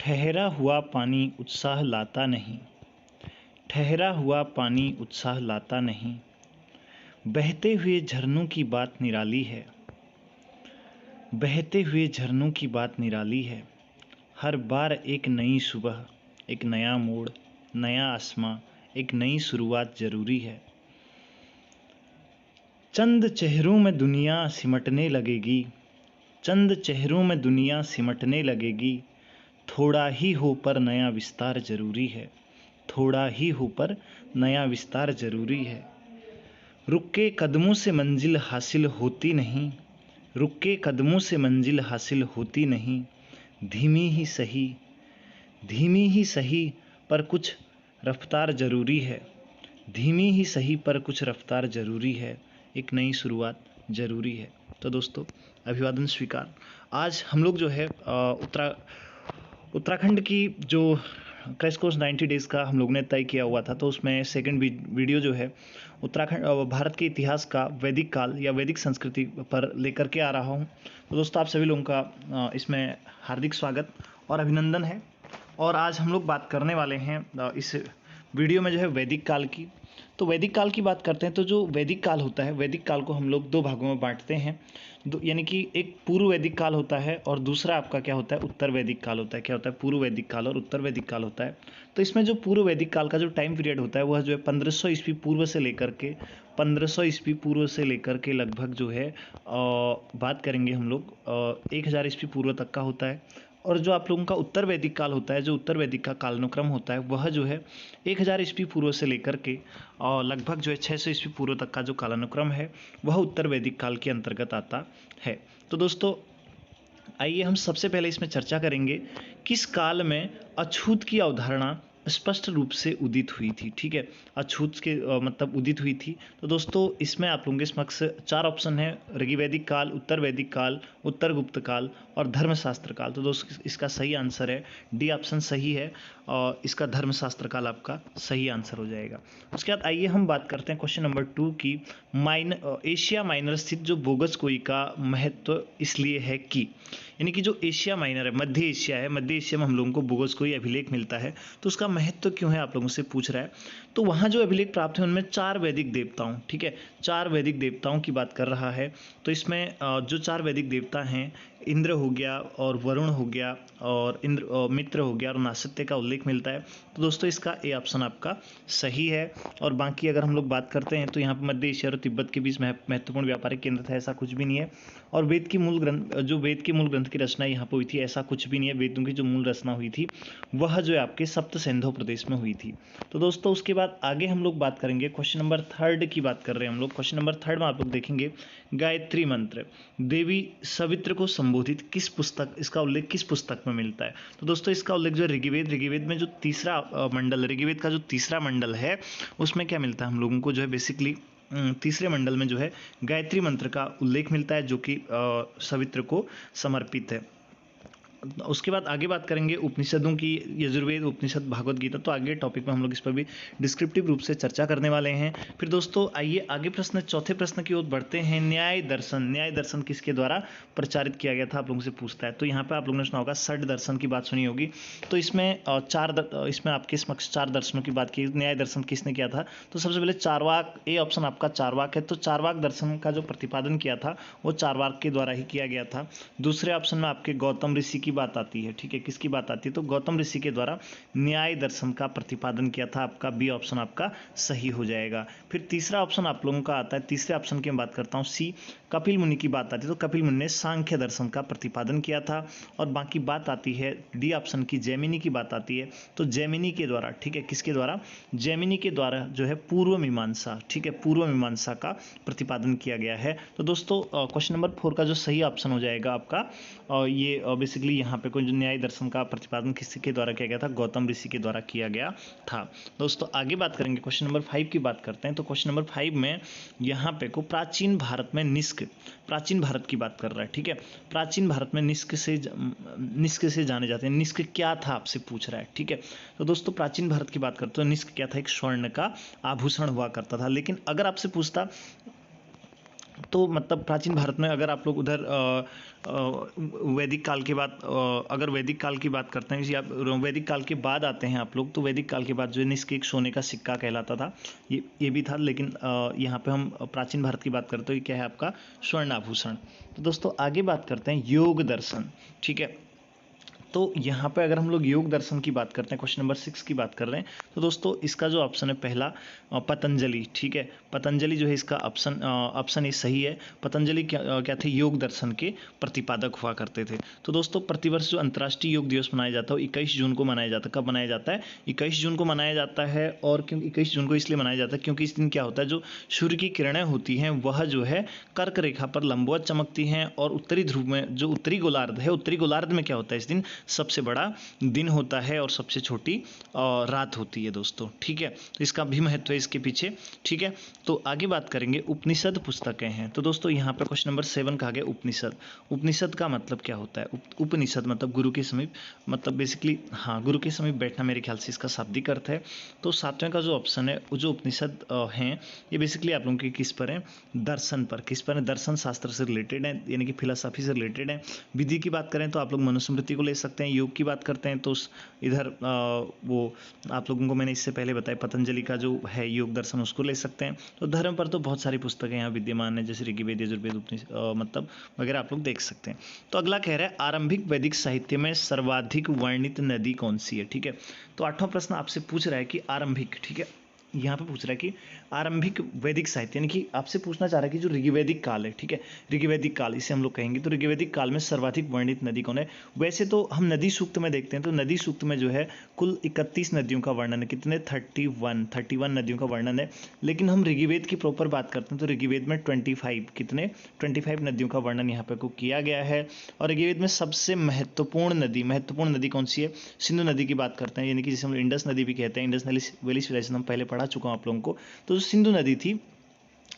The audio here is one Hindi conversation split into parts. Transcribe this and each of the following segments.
ठहरा हुआ पानी उत्साह लाता नहीं, ठहरा हुआ पानी उत्साह लाता नहीं। बहते हुए झरनों की बात निराली है, बहते हुए झरनों की बात निराली है। हर बार एक नई सुबह, एक नया मोड़, नया आसमां, एक नई शुरुआत जरूरी है। चंद चेहरों में दुनिया सिमटने लगेगी, चंद चेहरों में दुनिया सिमटने लगेगी। थोड़ा ही हो पर नया विस्तार जरूरी है, थोड़ा ही हो पर नया विस्तार जरूरी है। रुक के कदमों से मंजिल हासिल होती नहीं, रुक के कदमों से मंजिल हासिल होती नहीं। धीमी ही सही, धीमी ही सही पर कुछ रफ्तार जरूरी है, धीमी ही सही पर कुछ रफ्तार जरूरी है। एक नई शुरुआत जरूरी है। तो दोस्तों, अभिवादन स्वीकार। आज हम लोग जो है उत्तराखंड की जो क्रैश कोर्स 90 डेज़ का हम लोग ने तय किया हुआ था, तो उसमें सेकंड वीडियो जो है उत्तराखंड भारत के इतिहास का वैदिक काल या वैदिक संस्कृति पर लेकर के आ रहा हूं। तो दोस्तों, आप सभी लोगों का इसमें हार्दिक स्वागत और अभिनंदन है। और आज हम लोग बात करने वाले हैं इस वीडियो में जो है वैदिक काल की। तो वैदिक काल की बात करते हैं तो जो वैदिक काल होता है, वैदिक काल को हम लोग दो भागों में बांटते हैं। यानी कि एक पूर्व वैदिक काल होता है और दूसरा आपका क्या होता है, उत्तर वैदिक काल होता है। क्या होता है, पूर्व वैदिक काल और उत्तर वैदिक काल होता है। तो इसमें जो पूर्व वैदिक काल का जो टाइम पीरियड होता है वह जो है 1500 ईस्वी पूर्व से लेकर के 1500 ईस्वी पूर्व से लेकर के लगभग जो है बात करेंगे हम लोग 1000 ईस्वी पूर्व तक का होता है। और जो आप लोगों का उत्तर वैदिक काल होता है, जो उत्तर वैदिक का कालानुक्रम होता है, वह जो है 1000 ईस्वी पूर्व से लेकर के और लगभग जो है 600 ईस्वी पूर्व तक का जो कालानुक्रम है वह उत्तर वैदिक काल के अंतर्गत आता है। तो दोस्तों, आइए हम सबसे पहले इसमें चर्चा करेंगे किस काल में अछूत की अवधारणा स्पष्ट रूप से उदित हुई थी। ठीक है, अछूत के मतलब उदित हुई थी। तो दोस्तों, इसमें आप लोगों के समक्ष 4 ऑप्शन है: ऋग्वैदिक काल, उत्तर वैदिक काल, उत्तर गुप्त काल और धर्मशास्त्र काल। तो दोस्तों, इसका सही आंसर है डी ऑप्शन सही है और इसका धर्मशास्त्र काल आपका सही आंसर हो जाएगा। उसके बाद आइए हम बात करते हैं क्वेश्चन नंबर 2 की। एशिया माइनर स्थित जो बोगस कोई का महत्व इसलिए है कि, यानी कि जो एशिया माइनर है, मध्य एशिया है, मध्य एशिया में हम लोगों को बोगस कोई अभिलेख मिलता है, तो उसका महत्व क्यों है आप लोगों से पूछ रहा है। तो वहाँ जो अभिलेख प्राप्त है उनमें 4 वैदिक देवताओं, ठीक है, 4 वैदिक देवताओं की बात कर रहा है। तो इसमें जो 4 वैदिक देवता हैं, इंद्र हो गया और वरुण हो गया और मित्र हो गया और नासत्य का उल्लेख मिलता है। तो दोस्तों, इसका ए ऑप्शन आपका सही है। और बाकी अगर हम लोग बात करते हैं तो यहाँ पर मध्य एशिया और तिब्बत के बीच महत्वपूर्ण व्यापारिक केंद्र था, ऐसा कुछ भी नहीं है। और वेद के मूल ग्रंथ की रचना यहाँ पर हुई थी, ऐसा कुछ भी नहीं है। वेदों की जो मूल रचना हुई थी वह जो है आपके सप्त सिंधु प्रदेश में हुई थी। तो दोस्तों, उसके बाद आगे हम लोग बात करेंगे क्वेश्चन नंबर 3 की बात कर रहे हैं हम लोग। क्वेश्चन नंबर 3 में आप लोग देखेंगे गायत्री मंत्र देवी सवित्र को संबोधित किस पुस्तक, इसका उल्लेख किस पुस्तक में मिलता है। तो दोस्तों, इसका उल्लेख जो है ऋग्वेद में जो तीसरा मंडल, ऋग्वेद का जो तीसरा मंडल है उसमें क्या मिलता है हम लोगों को, जो है बेसिकली तीसरे मंडल में जो है गायत्री मंत्र का उल्लेख मिलता है, जो कि सवित्र को समर्पित है। उसके बाद आगे बात करेंगे उपनिषदों की, यजुर्वेद, उपनिषद, भागवत गीता। तो आगे टॉपिक में हम लोग इस पर भी डिस्क्रिप्टिव रूप से चर्चा करने वाले हैं। फिर दोस्तों, आइए आगे चौथे प्रश्न की ओर बढ़ते हैं। न्याय दर्शन, न्याय दर्शन किसके द्वारा प्रचारित किया गया था आप लोगों से पूछता है। तो यहाँ पे आप लोगों ने सुना होगा षड दर्शन की बात सुनी होगी। तो इसमें इसमें आपके समक्ष 4 दर्शनों की बात की। न्याय दर्शन किसने किया था, तो सबसे पहले चारवाक, ए ऑप्शन आपका चारवाक है। तो चारवाक दर्शन का जो प्रतिपादन किया था वो चारवाक के द्वारा ही किया गया था। दूसरे ऑप्शन में आपके गौतम ऋषि की बात आती है। ठीक है, किसकी बात आती है, तो गौतम ऋषि के द्वारा न्याय दर्शन का प्रतिपादन किया था। आपका बी ऑप्शन आपका सही हो जाएगा। फिर तीसरा ऑप्शन आप लोगों का आता है, तीसरे ऑप्शन की मैं बात करता हूँ, सी, कपिल मुनि की बात आती है। तो कपिल मुनि ने सांख्य दर्शन का प्रतिपादन किया था। और बाकी बात आती है डी ऑप्शन की, जैमिनी की बात आती है। तो जैमिनी के द्वारा, ठीक है, किसके द्वारा, जैमिनी के द्वारा जो है पूर्व मीमांसा, ठीक है, पूर्व मीमांसा का प्रतिपादन किया गया है। तो दोस्तों, क्वेश्चन नंबर 4 का जो सही ऑप्शन हो जाएगा आपका ये बेसिकली यहाँ पे कोई जो न्याय दर्शन का प्रतिपादन किसके द्वारा किया गया था, गौतम ऋषि के द्वारा किया गया था। दोस्तों, आगे बात करेंगे, क्वेश्चन नंबर 5 की बात करते हैं। तो क्वेश्चन नंबर 5 में यहाँ पे को प्राचीन भारत में निष्क, प्राचीन भारत की बात कर रहा है। ठीक है, प्राचीन भारत में निष्क से जाने जाते हैं। निष्क क्या था आपसे पूछ रहा है। ठीक है, तो दोस्तों, प्राचीन भारत की बात करते हैं, निष्क क्या था, एक स्वर्ण का आभूषण हुआ करता था। लेकिन अगर आपसे पूछता तो मतलब प्राचीन भारत में अगर आप लोग उधर वैदिक काल के बाद अगर वैदिक काल की बात करते हैं या वैदिक काल के बाद आते हैं आप लोग, तो वैदिक काल के बाद जो है निष्किक सोने का सिक्का कहलाता था, ये भी था। लेकिन यहाँ पे हम प्राचीन भारत की बात करते हैं, ये क्या है आपका स्वर्ण आभूषण। तो दोस्तों आगे बात करते हैं योग दर्शन, ठीक है। तो यहाँ पे अगर हम लोग योग दर्शन की बात करते हैं, क्वेश्चन नंबर 6 की बात कर रहे हैं, तो दोस्तों इसका जो ऑप्शन है पहला पतंजलि, ठीक है। पतंजलि जो है इसका ऑप्शन ये सही है। पतंजलि क्या थे, योग दर्शन के प्रतिपादक हुआ करते थे। तो दोस्तों प्रतिवर्ष जो अंतर्राष्ट्रीय योग दिवस मनाया जाता है वो 21 जून को मनाया जाता है। कब मनाया जाता है? 21 जून को मनाया जाता है। और क्यों 21 जून को इसलिए मनाया जाता है क्योंकि इस दिन क्या होता है, जो सूर्य की किरणें होती हैं वह जो है कर्क रेखा पर लंबवत चमकती हैं, और उत्तरी ध्रुव में जो उत्तरी गोलार्ध है, उत्तरी गोलार्ध में क्या होता है, इस दिन सबसे बड़ा दिन होता है और सबसे छोटी रात होती है दोस्तों, ठीक है। तो इसका भी महत्व है इसके पीछे, ठीक है। तो आगे बात करेंगे उपनिषद पुस्तकें हैं। तो दोस्तों यहाँ पे क्वेश्चन नंबर 7 कहा गया उपनिषद। उपनिषद का मतलब क्या होता है? उपनिषद मतलब गुरु के समीप, मतलब बेसिकली हाँ, गुरु के समीप बैठना, मेरे ख्याल से इसका शाब्दिक अर्थ है। तो 7वें का जो ऑप्शन है, वो जो उपनिषद हैं ये बेसिकली आप लोगों के किस पर है? दर्शन पर। किस पर है? दर्शन शास्त्र से रिलेटेड है, यानी कि फिलोसॉफी से रिलेटेड है। विधि की बात करें तो आप लोग मनुस्मृति को ले सकते हैं। योग की बात करते हैं तो इधर वो आप लोगों को मैंने इससे पहले बताया पतंजलि का जो है योग दर्शन, उसको ले सकते हैं। तो धर्म पर तो बहुत सारी पुस्तकें यहाँ विद्यमान है, जैसे ऋग्वेद, यजुर्वेद, उपनिषद मतलब वगैरह आप लोग देख सकते हैं। तो अगला कह रहा है आरंभिक वैदिक साहित्य में सर्वाधिक वर्णित नदी कौन सी है, ठीक है। तो 8वां प्रश्न आपसे पूछ रहा है कि आरंभिक, ठीक है, यहाँ पे पूछ रहा है कि आरंभिक वैदिक साहित्य, यानी कि आपसे पूछना चाह रहा है कि जो ऋग्वैदिक काल है, ठीक है, ऋग्वैदिक काल इसे हम लोग कहेंगे। तो ऋग्वैदिक काल में सर्वाधिक वर्णित नदी कौन है? वैसे तो हम नदी सूक्त में देखते हैं, तो नदी सूक्त में जो है कुल 31 नदियों का वर्णन है। कितने? 31 नदियों का वर्णन है। लेकिन हम ऋग्वेद की प्रॉपर बात करते हैं तो ऋग्वेद में 25 नदियों का वर्णन यहाँ पे को किया गया है। और ऋग्वेद में सबसे महत्वपूर्ण नदी कौन सी है? सिंधु नदी की बात करते हैं, यानी कि जिसे हम इंडस नदी भी कहते हैं। इंडस वैली सिविलाइजेशन हम पहले पढ़ा चुका हूँ आप लोगों को। तो जो सिंधु नदी थी,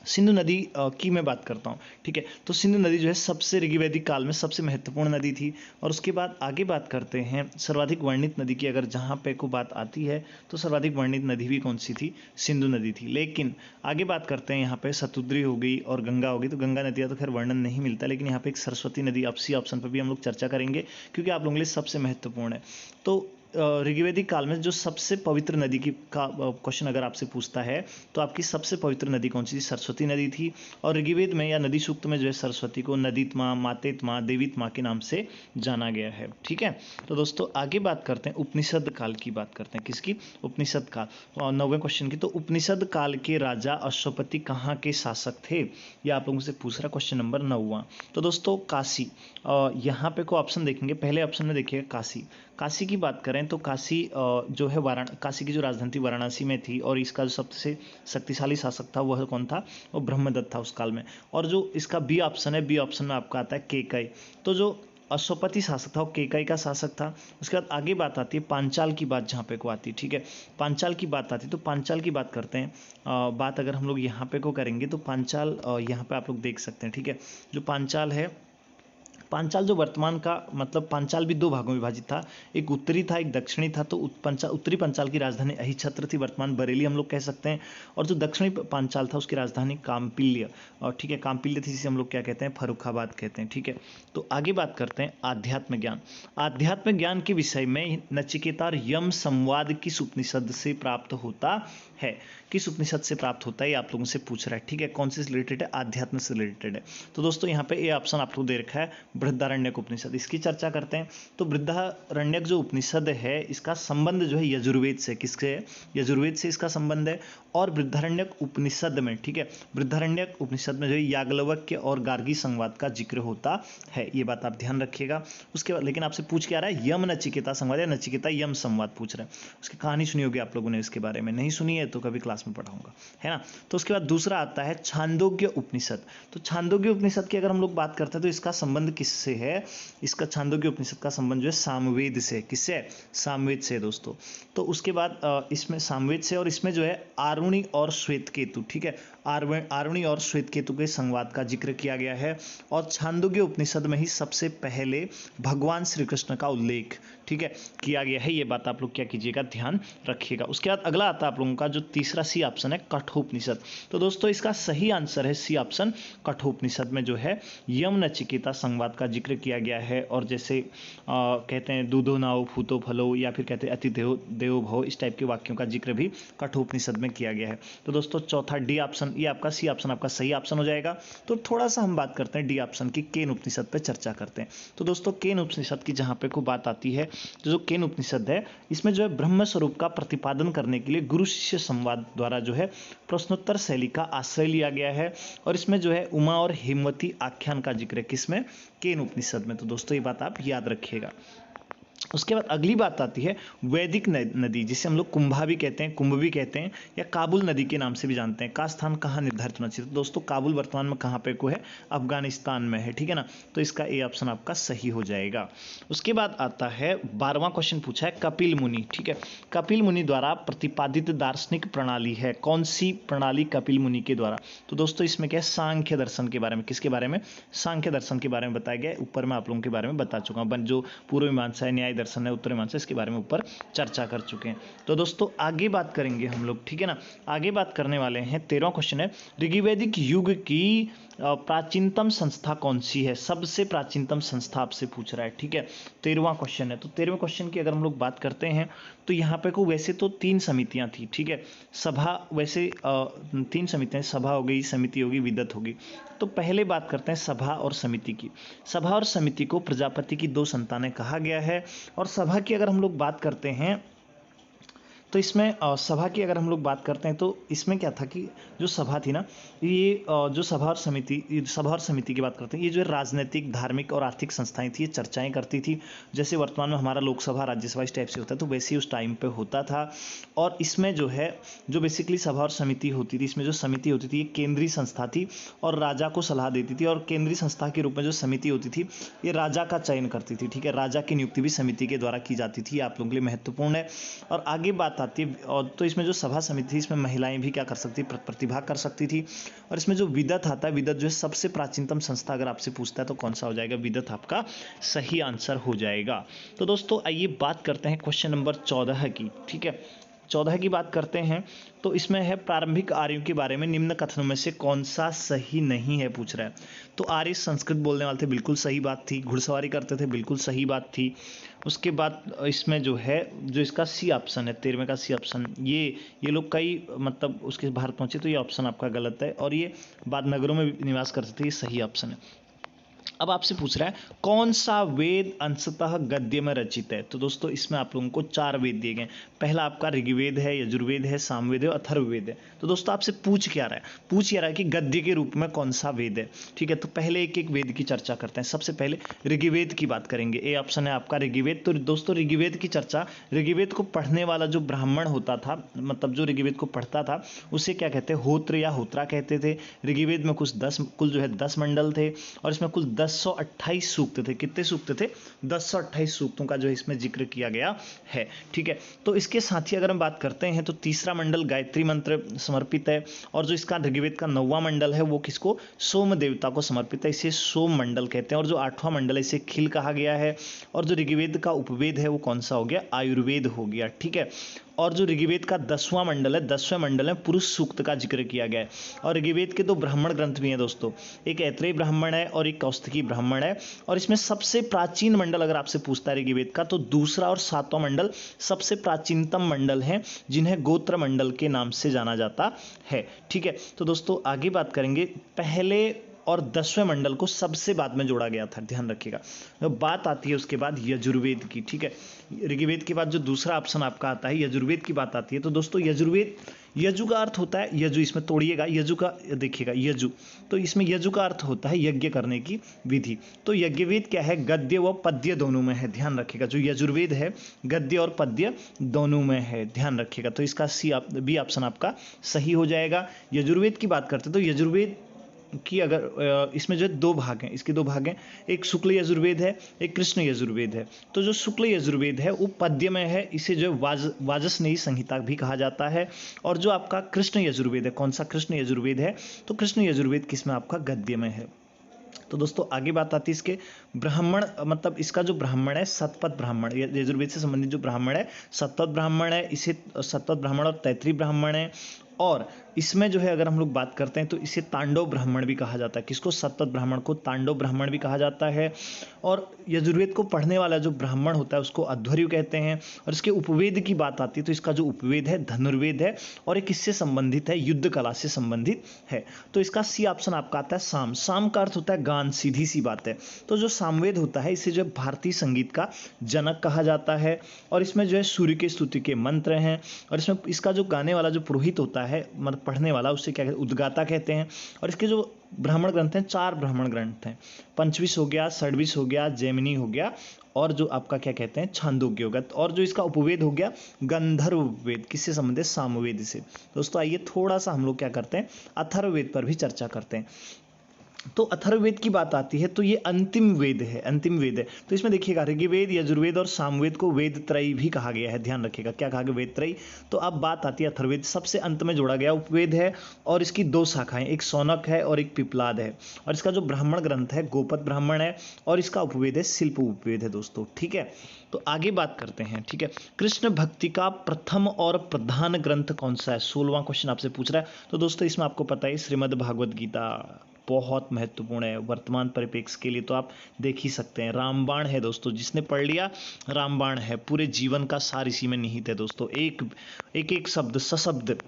सिंधु नदी की मैं बात करता हूँ, ठीक है। तो सिंधु नदी जो है सबसे ऋग्वैदिक काल में सबसे महत्वपूर्ण नदी थी। और उसके बाद आगे बात करते हैं सर्वाधिक वर्णित नदी की। अगर जहाँ पे को बात आती है तो सर्वाधिक वर्णित नदी भी कौन सी थी? सिंधु नदी थी। लेकिन आगे बात करते हैं यहाँ पे शतुद्री हो गई और गंगा हो गई। तो गंगा नदी का तो खैर वर्णन नहीं मिलता, लेकिन यहाँ पे एक सरस्वती नदी आपसी ऑप्शन पर भी हम लोग चर्चा करेंगे, क्योंकि आप लोगों के लिए सबसे महत्वपूर्ण है। तो ऋग्वैदिक काल में जो सबसे पवित्र नदी की का क्वेश्चन अगर आपसे पूछता है तो आपकी सबसे पवित्र नदी कौन सी थी? सरस्वती नदी थी। और ऋग्वेद में या नदी सूक्त में जो है सरस्वती को नदीत्मा, मातेत्मा, देवीत्मा के नाम से जाना गया है, ठीक है। तो दोस्तों आगे बात करते हैं उपनिषद काल की बात करते हैं। किसकी? उपनिषद काल। 9वें क्वेश्चन की। तो उपनिषद काल के राजा अश्वपति कहाँ के शासक थे? यह आप लोगों से पूछ रहा है, क्वेश्चन नंबर 9वां। तो दोस्तों काशी, यहाँ पे को ऑप्शन देखेंगे। पहले ऑप्शन में देखिएगा काशी। काशी की बात करें तो काशी जो है काशी की जो राजधानी थी वाराणसी में थी। और इसका जो सबसे शक्तिशाली शासक था वह कौन था? वो ब्रह्मदत्त था उस काल में। और जो इसका बी ऑप्शन है, बी ऑप्शन में आपका आता है केकई। तो जो अश्वपति शासक था वो केकई का शासक था। उसके बाद आगे बात आती है पांचाल की बात, जहाँ पे को आती है, ठीक है। पांचाल की बात आती है तो पांचाल की बात करते हैं। बात अगर हम लोग यहाँ पे को करेंगे तो पांचाल यहाँ पे आप लोग देख सकते हैं, ठीक है। जो पांचाल है, पांचाल जो वर्तमान का मतलब पांचाल भी 2 भागों में विभाजित था, एक उत्तरी था एक दक्षिणी था। तो उत्तरी पांचाल की राजधानी अहिछत्र थी, वर्तमान बरेली हम लोग कह सकते हैं। और जो दक्षिणी पांचाल था उसकी राजधानी काम्पिल्य, और ठीक है, काम्पिल्य थी, जिसे हम लोग क्या कहते हैं? फर्रुखाबाद कहते हैं, ठीक है। तो आगे बात करते हैं आध्यात्म ज्ञान। आध्यात्म ज्ञान के विषय में नचिकेता और यम संवाद किस उपनिषद से प्राप्त होता है? किस उपनिषद से प्राप्त होता है ये आप लोगों से पूछ रहा है, ठीक है। कौन से रिलेटेड है? आध्यात्म से रिलेटेड है। तो दोस्तों यहाँ पे ये ऑप्शन आपको दे रखा है बृहदारण्यक उपनिषद। इसकी चर्चा करते हैं। तो बृहदारण्यक जो उपनिषद है इसका संबंध जो है यजुर्वेद से। किससे है? यजुर्वेद से इसका संबंध है। और बृहदारण्यक उपनिषद में, ठीक है, बृहदारण्यक उपनिषद में जो है याज्ञवल्क्य और गार्गी संवाद का जिक्र होता है। ये बात आप ध्यान रखिएगा। उसके बाद लेकिन आपसे पूछ के आ रहा है यम नचिकेता संवाद या नचिकेता यम संवाद पूछ रहा है। उसकी कहानी सुनी होगी आप लोगों ने, इसके बारे में नहीं सुनी है तो कभी क्लास में पढ़ाऊंगा, है ना। तो उसके बाद दूसरा आता है छांदोग्य उपनिषद। तो छांदोग्य उपनिषद की अगर हम लोग बात करते हैं तो इसका संबंध किससे है? इसका छांदोग्य उपनिषद का संबंध जो है सामवेद से। किससे है? सामवेद से दोस्तों। तो उसके बाद इसमें सामवेद से, और इसमें जो है आरुणि और श्वेत केतु, ठीक है, आर्वणी और श्वेतकेतु के संवाद का जिक्र किया गया है, और छांदोग्य उपनिषद में ही सबसे पहले भगवान श्री कृष्ण का उल्लेख, ठीक है, किया गया है। ये बात आप लोग क्या कीजिएगा, ध्यान रखिएगा। उसके बाद अगला आता है आप लोगों का जो तीसरा सी ऑप्शन है, कठोपनिषद। तो दोस्तों इसका सही आंसर है सी ऑप्शन, कठोपनिषद में जो है यम नचिकेता संवाद का जिक्र किया गया है। और जैसे कहते हैं दूधो नाओ फूतो फलो, या फिर कहते हैं अति देवो भव, इस टाइप के वाक्यों का जिक्र भी कठोपनिषद में किया गया है। तो दोस्तों चौथा डी ऑप्शन, ये आपका सी ऑप्शन आपका सही ऑप्शन हो जाएगा। तो थोड़ा सा हम बात करते हैं डी ऑप्शन की, केन उपनिषद पे चर्चा करते हैं। तो दोस्तों केन उपनिषद की जहाँ पे को बात आती है, जो केन उपनिषद है, इसमें जो है ब्रह्म स्वरूप का प्रतिपादन करने के लिए गुरु शिष्य संवाद द्वारा जो है प्रश्नोत्तर शैली का आश्रय लिया गया है। और इसमें जो है उमा और हेमवती आख्यान का जिक्र है, किसमें, केन उपनिषद में। तो दोस्तों ये बात आप याद रखिएगा। उसके बाद अगली बात आती है वैदिक नदी, जिसे हम लोग कुंभा भी कहते हैं, कुंभ भी कहते हैं, या काबुल नदी के नाम से भी जानते हैं, का स्थान कहाँ निर्धारित होना चाहिए। तो दोस्तों काबुल वर्तमान में कहाँ पे को है, अफगानिस्तान में है, ठीक है ना। तो इसका ए ऑप्शन आपका सही हो जाएगा। उसके बाद आता है 12वां क्वेश्चन पूछा है कपिल मुनि, ठीक है, कपिल मुनि द्वारा प्रतिपादित दार्शनिक प्रणाली है, कौन सी प्रणाली कपिल मुनि के द्वारा। तो दोस्तों इसमें क्या है, सांख्य दर्शन के बारे में, किसके बारे में, सांख्य दर्शन के बारे में बताया गया है। ऊपर मैं आप लोगों के बारे में बता चुका हूँ, जो पूर्व मीमांसा है, न्याय दर्शन है, उत्तर मीमांसा, इसके बारे में ऊपर चर्चा कर चुके हैं। तो दोस्तों आगे बात करेंगे हम लोग, ठीक है ना। आगे बात करने वाले हैं 13वां क्वेश्चन है ऋग्वैदिक युग की प्राचीनतम संस्था कौन सी है, सबसे प्राचीनतम संस्था आपसे पूछ रहा है, ठीक है। 13वां क्वेश्चन है। तो 13वें क्वेश्चन की अगर हम लोग बात करते हैं तो यहाँ पे को वैसे तो 3 समितियां थी, ठीक है, सभा, वैसे 3 समितियां, सभा हो गई, समिति होगी, विदत होगी। तो पहले बात करते हैं सभा और समिति की। सभा और समिति को प्रजापति की 2 संतानें कहा गया है। और सभा की अगर हम लोग बात करते हैं तो इसमें सभा की अगर हम लोग बात करते हैं तो इसमें क्या था कि जो सभा थी ना, ये जो सभा और समिति की बात करते हैं, ये जो है राजनीतिक, धार्मिक और आर्थिक संस्थाएं थी, ये चर्चाएं करती थी। जैसे वर्तमान में हमारा लोकसभा, राज्यसभा इस टाइप से होता है, तो वैसे ही उस टाइम पे होता था। और इसमें जो है जो बेसिकली सभा और समिति होती थी, इसमें जो समिति होती थी ये केंद्रीय संस्था थी और राजा को सलाह देती थी। और केंद्रीय संस्था के रूप में जो समिति होती थी ये राजा का चयन करती थी, ठीक है, राजा की नियुक्ति भी समिति के द्वारा की जाती थी। आप लोगों के लिए महत्वपूर्ण है। और आगे बात आती है, और तो इसमें जो सभा समिति थी इसमें महिलाएं भी क्या कर सकती, प्रतिभाग कर सकती थी। और इसमें जो विदत आता है, विदत जो है सबसे प्राचीनतम संस्था अगर आपसे पूछता है तो कौन सा हो जाएगा, विदत आपका सही आंसर हो जाएगा। तो दोस्तों आइए बात करते हैं क्वेश्चन नंबर 14 की, ठीक है। 14 की बात करते हैं तो इसमें है प्रारंभिक आर्यों के बारे में निम्न कथनों में से कौन सा सही नहीं है, पूछ रहा है। तो आर्य संस्कृत बोलने वाले थे, बिल्कुल सही बात थी। घुड़सवारी करते थे, बिल्कुल सही बात थी। उसके बाद इसमें जो है जो इसका सी ऑप्शन है, 13वें का सी ऑप्शन, ये लोग कई मतलब उसके भारत पहुंचे, तो ये ऑप्शन आपका गलत है। और ये बाद नगरों में निवास करते थे, ये सही ऑप्शन है। अब आपसे पूछ रहा है कौन सा वेद अंशतः गद्य में रचित है। तो दोस्तों इसमें आप लोगों को 4 वेद दिए गए। पहला आपका ऋग्वेद है, यजुर्वेद है, सामवेद है, अथर्ववेद है। तो दोस्तों आपसे पूछ क्या रहा है, पूछ ये रहा है कि गद्य के रूप में कौन सा वेद है, ठीक है। तो पहले एक एक वेद की चर्चा करते हैं। सबसे पहले ऋग्वेद की बात करेंगे, ए ऑप्शन है आपका ऋग्वेद। तो दोस्तों ऋग्वेद की चर्चा, ऋग्वेद को पढ़ने वाला जो ब्राह्मण होता था, मतलब जो ऋग्वेद को पढ़ता था, उसे क्या कहते हैं, होत्र या होत्रा कहते थे। ऋग्वेद में कुल जो है 10 मंडल थे और इसमें कुल 1028 सूक्त थे। कितने सूक्त थे, 1028 सूक्तों का जो इसमें जिक्र किया गया है, ठीक है। तो इसके साथ ही अगर हम बात करते हैं तो तीसरा मंडल गायत्री मंत्र समर्पित है। और जो इसका ऋग्वेद का 9वां मंडल है वो किसको, सोम देवता को समर्पित है, इसे सोम मंडल कहते हैं। और जो 8वां मंडल है इसे खिल कहा गया है। और जो ऋग्वेद का उपवेद है वो कौन सा हो गया, आयुर्वेद हो गया, ठीक है। और जो ऋग्वेद का 10वां मंडल है, 10वें मंडल में पुरुष सूक्त का जिक्र किया गया है। और ऋग्वेद के 2 ब्राह्मण ग्रंथ भी हैं दोस्तों, एक ऐत्रेय ब्राह्मण है और एक कौस्तुकी ब्राह्मण है। और इसमें सबसे प्राचीन मंडल अगर आपसे पूछता है ऋग्वेद का, तो दूसरा और 7वां मंडल सबसे प्राचीनतम मंडल हैं, जिन्हें गोत्र मंडल के नाम से जाना जाता है, ठीक है। तो दोस्तों आगे बात करेंगे, पहले और 10वें मंडल को सबसे बाद में जोड़ा गया था, ध्यान रखिएगा। तो बात आती है उसके बाद यजुर्वेद की, ठीक है। ऋग्वेद के बाद जो दूसरा ऑप्शन आपका आता है यजुर्वेद की बात आती है। तो दोस्तों यजुर्वेद, यजु का अर्थ होता है, यजु इसमें तोड़िएगा, यजु का देखिएगा, यजु, तो इसमें यजु का अर्थ होता है यज्ञ करने की विधि। तो यज्ञवेद क्या है, गद्य व पद्य दोनों में है, ध्यान रखिएगा। जो यजुर्वेद है गद्य और पद्य दोनों में है, ध्यान रखिएगा। तो इसका बी ऑप्शन आपका सही हो जाएगा। यजुर्वेद की बात करते हैं तो यजुर्वेद कि अगर इसमें जो है दो भाग हैं, इसके दो भाग हैं, एक शुक्ल यजुर्वेद है, एक कृष्ण यजुर्वेद है। तो जो शुक्ल यजुर्वेद है वो पद्य में है, इसे जो वाजसनेयी संहिता भी कहा जाता है। और जो आपका कृष्ण यजुर्वेद है, कौन सा कृष्ण यजुर्वेद है, तो कृष्ण यजुर्वेद किसमें आपका गद्य में है। तो दोस्तों आगे बात आती है इसके ब्राह्मण, मतलब इसका जो ब्राह्मण है सतपथ ब्राह्मण, यजुर्वेद से संबंधित जो ब्राह्मण है सतपथ ब्राह्मण है, इसे सतपथ ब्राह्मण और तैतृय ब्राह्मण है। और इसमें जो है अगर हम लोग बात करते हैं तो इसे तांडव ब्राह्मण भी कहा जाता है। किसको? सतपथ ब्राह्मण को तांडव ब्राह्मण भी कहा जाता है। और यजुर्वेद को पढ़ने वाला जो ब्राह्मण होता है उसको अध्वर्यु कहते हैं। और इसके उपवेद की बात आती है तो इसका जो उपवेद है धनुर्वेद है, और एक किससे संबंधित है? युद्ध कला से संबंधित है। तो इसका सी ऑप्शन आपका आता है साम। साम का अर्थ होता है गान, सीधी सी बात है। तो जो सामवेद होता है इसे जो भारतीय संगीत का जनक कहा जाता है। और इसमें जो है सूर्य के स्तुति के मंत्र हैं। और इसमें इसका जो गाने वाला जो पुरोहित होता है, मतलब पढ़ने वाला, उससे क्या कहते हैं? उद्गाता कहते हैं। और इसके जो ब्राह्मण ग्रंथ हैं, 4 ब्राह्मण ग्रंथ हैं। पंचविश हो गया, षड्विश हो गया, जैमिनी हो गया, और जो आपका क्या कहते हैं? छांदोग्य हो गया। और जो इसका उपवेद हो गया गंधर्व वेद, किससे संबंधित? सामवेद से। दोस्तों आइए थोड़ा सा हम लोग क्या करते हैं, अथर्ववेद पर भी चर्चा करते हैं। तो अथर्ववेद की बात आती है तो ये अंतिम वेद है, अंतिम वेद है। तो इसमें देखिएगा ऋग्वेद, यजुर्वेद और सामवेद को वेद त्रयी भी कहा गया है। ध्यान रखिएगा क्या कहा गया? वेद त्रयी। तो अब बात आती है अथर्ववेद, सबसे अंत में जोड़ा गया उपवेद है। और इसकी 2 शाखाएं, एक शौनक है और एक पिप्लाद है। और इसका जो ब्राह्मण ग्रंथ है गोपद ब्राह्मण है। और इसका उपवेद है शिल्प उपवेद है दोस्तों। ठीक है, तो आगे बात करते हैं। ठीक है, कृष्ण भक्ति का प्रथम और प्रधान ग्रंथ कौन सा है? 16वां क्वेश्चन आपसे पूछ रहा है। तो दोस्तों इसमें आपको पता है श्रीमद् भागवत गीता बहुत महत्वपूर्ण है वर्तमान परिप्रेक्ष्य के लिए। तो आप देख ही सकते हैं, रामबाण है दोस्तों, जिसने पढ़ लिया रामबाण है। पूरे जीवन का सार इसी में निहित है दोस्तों। एक एक शब्द सशब्द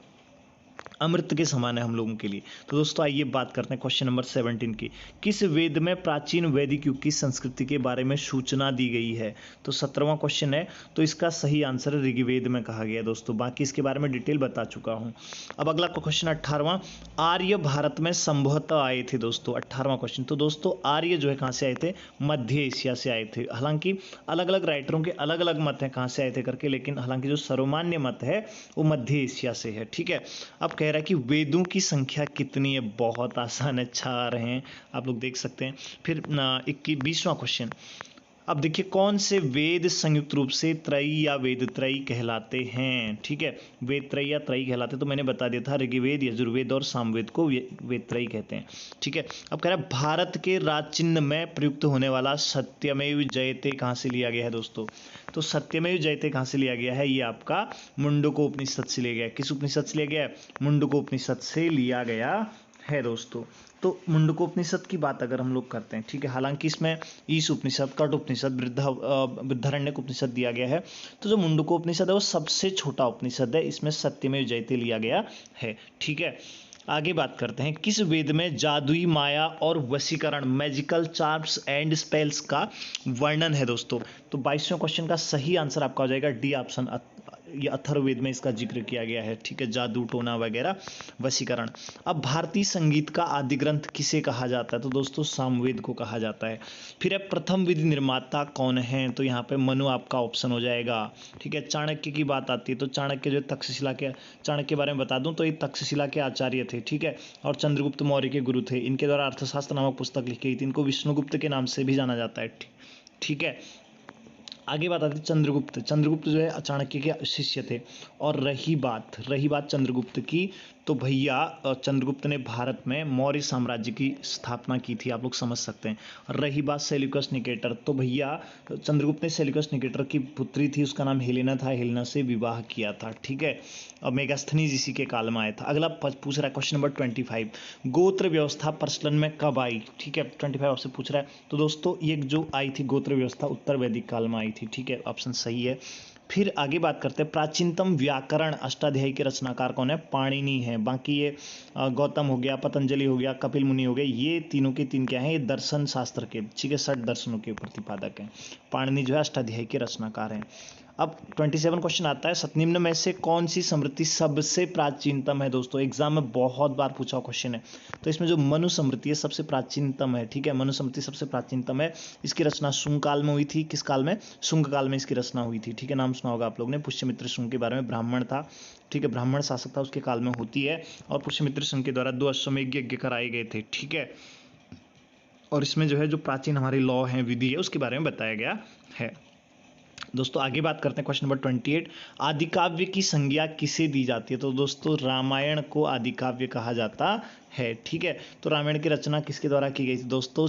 अमृत के समान है हम लोगों के लिए। तो दोस्तों आइए बात करते हैं क्वेश्चन नंबर 17 की। किस वेद में प्राचीन वैदिक युग की संस्कृति के बारे में सूचना दी गई है? तो 17वां क्वेश्चन है। तो इसका सही आंसर ऋग्वेद में कहा गया है दोस्तों। बाकी इसके बारे में डिटेल बता चुका हूं। अब अगला क्वेश्चन 18वां, आर्य भारत में संभवतः आए थे दोस्तों। 18वां क्वेश्चन। तो दोस्तों आर्य जो है कहां से आए थे? मध्य एशिया से आए थे। हालांकि अलग अलग राइटरों के अलग अलग मत हैं कहां से आए थे करके, लेकिन हालांकि जो सर्वमान्य मत है वो मध्य एशिया से है। ठीक है, अब कह रहा है कि वेदों की संख्या कितनी है? बहुत आसान है, 4 हैं, आप लोग देख सकते हैं। फिर 20वां क्वेश्चन। अब देखिए कौन से वेद संयुक्त रूप से त्रयी या वेद त्रयी कहलाते हैं? ठीक है, वेद त्रयी या त्रयी कहलाते हैं। तो मैंने बता दिया था ऋग्वेद, यजुर्वेद और सामवेद को वेद त्रयी कहते हैं। ठीक है, अब कह रहा है भारत के राज चिन्ह में प्रयुक्त होने वाला सत्यमेव जयते कहाँ से लिया गया है दोस्तों? तो सत्यमेव जयते कहाँ से लिया गया है? ये आपका मुंडकोपनिषद से लिया गया है। किस उपनिषद से लिया गया है? मुंडकोपनिषद से लिया गया है दोस्तों। तो मुंडकोपनिषद की बात अगर हम लोग करते हैं, ठीक है, हालांकि इसमें ईश उपनिषद, कट उपनिषद, बृहदारण्यक उपनिषद दिया गया है। तो जो मुंडकोपनिषद है वो सबसे छोटा उपनिषद है, इसमें सत्यमेव जयते लिया गया है। ठीक है, आगे बात करते हैं। किस वेद में जादुई माया और वशीकरण, मैजिकल चार्म्स एंड स्पेल्स का वर्णन है दोस्तों? तो 22वें क्वेश्चन का सही आंसर आपका हो जाएगा डी ऑप्शन, ये अथर्ववेद में इसका जिक्र किया गया है। ठीक है, जादू टोना वगैरह, वशीकरण। अब भारतीय संगीत का आदि ग्रंथ किसे कहा जाता है? तो दोस्तों सामवेद को कहा जाता है। फिर प्रथम विधि निर्माता कौन है? तो यहाँ पे मनु आपका ऑप्शन हो जाएगा। ठीक है, चाणक्य की बात आती है तो चाणक्य जो तक्षशिला के, चाणक्य के बारे में बता दूं तो ये तक्षशिला के आचार्य थे। ठीक है, और चंद्रगुप्त मौर्य के गुरु थे। इनके द्वारा अर्थशास्त्र नामक पुस्तक लिखी गई थी। इनको विष्णुगुप्त के नाम से भी जाना जाता है। ठीक है, आगे बात आती है चंद्रगुप्त। चंद्रगुप्त जो है चाणक्य के शिष्य थे। और रही बात चंद्रगुप्त की, तो भैया चंद्रगुप्त ने भारत में मौर्य साम्राज्य की स्थापना की थी, आप लोग समझ सकते हैं। रही बात सेल्यूकस निकेटर, तो भैया चंद्रगुप्त ने सेल्यूकस निकेटर की पुत्री थी, उसका नाम हेलेना था, हेलेना से विवाह किया था। ठीक है, और मेगास्थनीज इसी के काल में आया था। अगला पूछ रहा है क्वेश्चन नंबर 25, गोत्र व्यवस्था प्रचलन में कब आई? ठीक है, 25 आपसे पूछ रहा है। तो दोस्तों ये जो आई थी गोत्र व्यवस्था उत्तर वैदिक काल में आई थी। ठीक है, ऑप्शन सही है। फिर आगे बात करते हैं, प्राचीनतम व्याकरण अष्टाध्यायी के रचनाकार कौन है? पाणिनि है। बाकी ये गौतम हो गया, पतंजलि हो गया, कपिल मुनि हो गए, ये तीनों के तीन क्या हैं? ये दर्शन शास्त्र के, ठीक है, 60 दर्शनों के प्रतिपादक हैं। पाणिनि जो है अष्टाध्यायी के रचनाकार हैं। अब 27 क्वेश्चन आता है, सतनिम्न में से कौन सी स्मृति सबसे प्राचीनतम है। दोस्तों एग्जाम में बहुत बार पूछा क्वेश्चन है, तो इसमें जो मनु स्मृति है सबसे प्राचीनतम है। ठीक है, मनु स्मृति सबसे प्राचीनतम है। इसकी रचना शुंग काल में हुई थी। किस काल में? शुंग काल में इसकी रचना हुई थी। ठीक है, नाम सुना होगा आप लोग ने, पुष्यमित्र शुंग के बारे में, ब्राह्मण था। ठीक है, ब्राह्मण शासक था, उसके काल में होती है। और पुष्यमित्र शुंग के द्वारा 2 अश्वमेध यज्ञ कराए गए थे। ठीक है, और इसमें जो है जो प्राचीन हमारी लॉ है, विधि है, उसके बारे में बताया गया है। दोस्तों आगे बात करते हैं क्वेश्चन नंबर 28, आदिकाव्य की संज्ञा किसे दी जाती है। तो दोस्तों रामायण को आदिकाव्य कहा जाता है। ठीक है, तो रामायण की रचना किसके द्वारा की गई थी। दोस्तों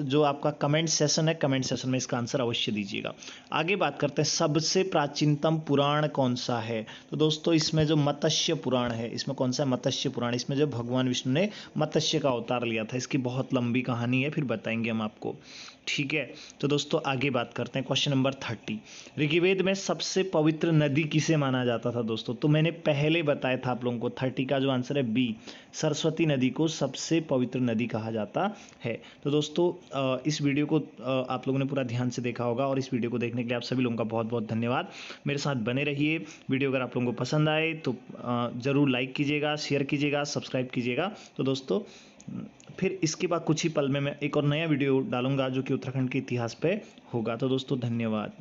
जो आपका कमेंट सेशन है, कमेंट सेशन में इसका आंसर अवश्य दीजिएगा। आगे बात करते हैं सबसे प्राचीनतम पुराण कौन सा है। तो दोस्तों इसमें जो मत्स्य पुराण है, इसमें कौन सा है? मत्स्य पुराण। इसमें जो भगवान विष्णु ने मत्स्य का अवतार लिया था, इसकी बहुत लंबी कहानी है, फिर बताएंगे हम आपको। ठीक है, तो दोस्तों आगे बात करते हैं क्वेश्चन नंबर 30, ऋग्वेद में सबसे पवित्र नदी किसे माना जाता था। दोस्तों तो मैंने पहले बताया था आप लोगों को, 30 का जो आंसर है बी, सरस्वती नदी को सबसे पवित्र नदी कहा जाता है। तो दोस्तों इस वीडियो को आप लोगों ने पूरा ध्यान से देखा होगा, और इस वीडियो को देखने के लिए आप सभी लोगों का बहुत बहुत धन्यवाद। मेरे साथ बने रहिए। वीडियो अगर आप लोगों को पसंद आए तो ज़रूर लाइक कीजिएगा, शेयर कीजिएगा, सब्सक्राइब कीजिएगा। तो दोस्तों फिर इसके बाद कुछ ही पल में मैं एक और नया वीडियो डालूंगा जो कि उत्तराखंड के इतिहास पे होगा। तो दोस्तों धन्यवाद।